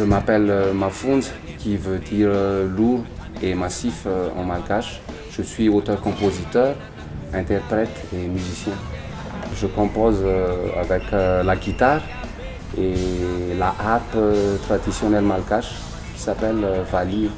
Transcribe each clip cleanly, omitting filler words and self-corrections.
m'appelle Mafound, qui veut dire lourd et massif en malgache. Je suis auteur-compositeur, interprète et musicien. Je compose avec la guitare et la harpe traditionnelle malgache qui s'appelle Vali.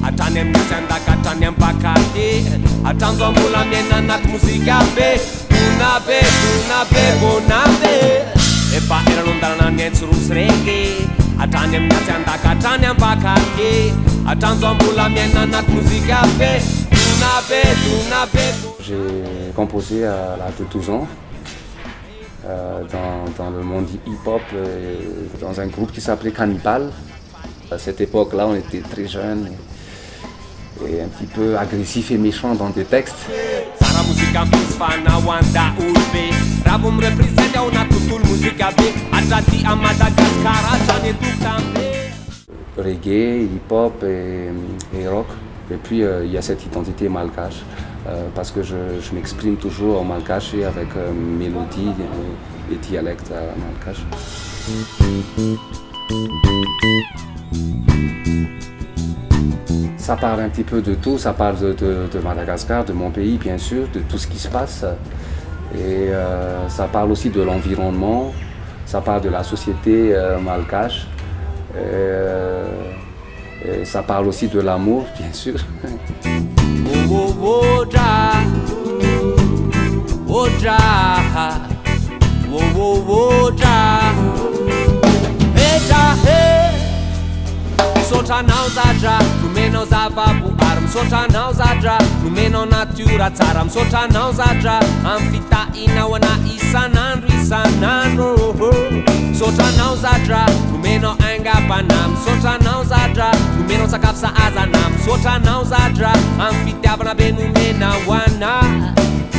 Atrany amin'ny andaka atrany ampakate atranjo ambola miaina anaty mozika be bonabe bonabe efa eranondalana ny aintsirosy reggae atrany amin'ny andaka atrany ampakate atranjo ambola miaina anaty mozika be bonabe. J'ai composé à l'âge de 12 ans dans le monde hip-hop, dans un groupe qui s'appelait Cannibal. À cette époque-là, on était très jeunes et un petit peu agressif et méchant dans des textes. Reggae, hip-hop et rock. Et puis il y a cette identité malgache parce que je m'exprime toujours en malgache et avec mélodie et dialecte malgache. Ça parle un petit peu de tout, ça parle de Madagascar, de mon pays bien sûr, de tout ce qui se passe. Et ça parle aussi de l'environnement, ça parle de la société malgache. Et ça parle aussi de l'amour bien sûr. Misotranao zadra, nomenao zavaboary, misotranao zadra, nomenao natiora tsara, misotranao zadra, amin'ny fitahinao ana isan'andro. Misotranao zadra, nomenao aingam-panahy, misotranao zadra, nomenao sakafo sahazana, misotranao zadra, amin'ny fitiavana be nomenao ana.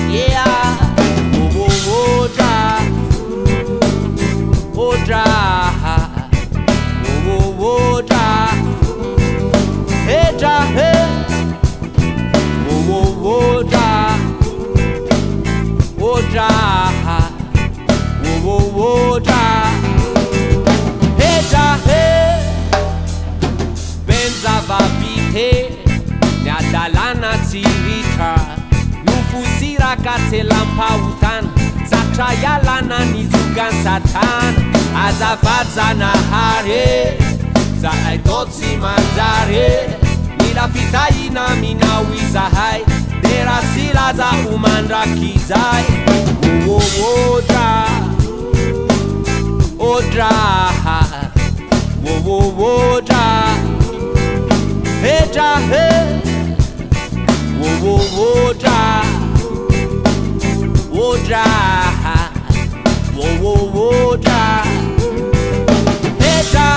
Yeah, dra, hey dra, hey, dra, hey dra, hey, benza vavite, niadalana tsiritra, nofosiraka tselampahotana, zatra ialana nizogan satana, azafady zanahary zahay to tsy manjary mila fitahina minao izahay de raha sy laza ho mandraky izay dra hey dra, hey, dra,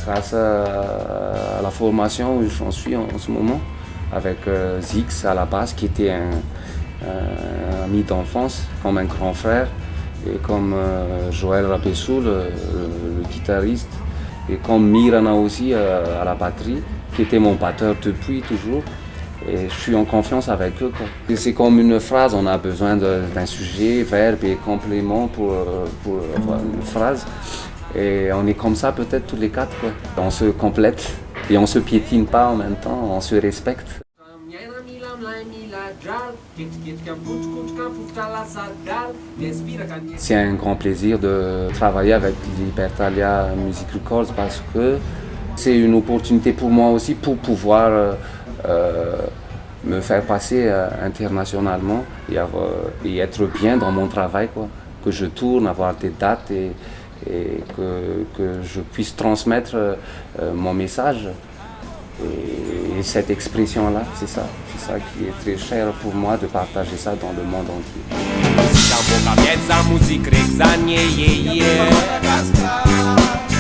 Grâce à la formation où j'en suis en ce moment, avec Zix à la base, qui était un ami d'enfance, comme un grand frère, et comme Joël Rabessou, le guitariste, et comme Mirana aussi à la batterie, qui était mon batteur depuis toujours. Et je suis en confiance avec eux, quoi. Et c'est comme une phrase, on a besoin d'un sujet, verbe et complément pour avoir une phrase. Et on est comme ça peut-être tous les quatre, quoi. On se complète et on se piétine pas en même temps, on se respecte. C'est un grand plaisir de travailler avec Libertalia Music Records parce que c'est une opportunité pour moi aussi pour pouvoir me faire passer internationalement et être bien dans mon travail, quoi. Que je tourne, avoir des dates et que je puisse transmettre mon message. Et cette expression-là, c'est ça qui est très cher pour moi de partager ça dans le monde entier.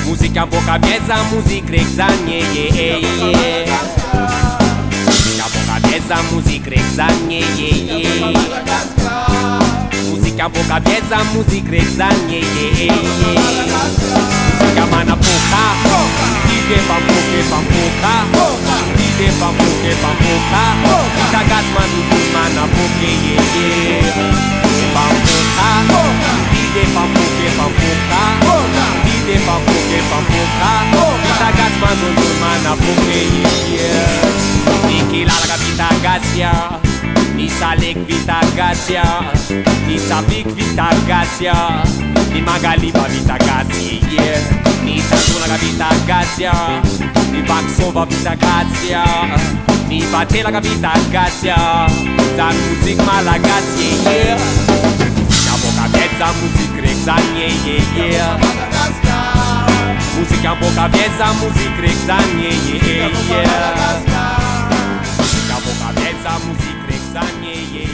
Música boca cabeça, música exanye, música boa cabeça, música exanye, música mana pouca, vive pampoca, vive pampoca, cagas manu mana pouca, pampoca, vive pampoca, vive pampoca, cagas manu mana pouca. Niki la vita gasia, ni salek vita gasia, ni sabik vita gasia, ni magali ba vita gasia, ni tatu la vita gasia, ni bakso ba vita gasia, ni bate la vita gasia, za music mala gasia, na boca pezza music rexanie, musica boca pezza music rexanie, Musica boca pezza, music rexanie,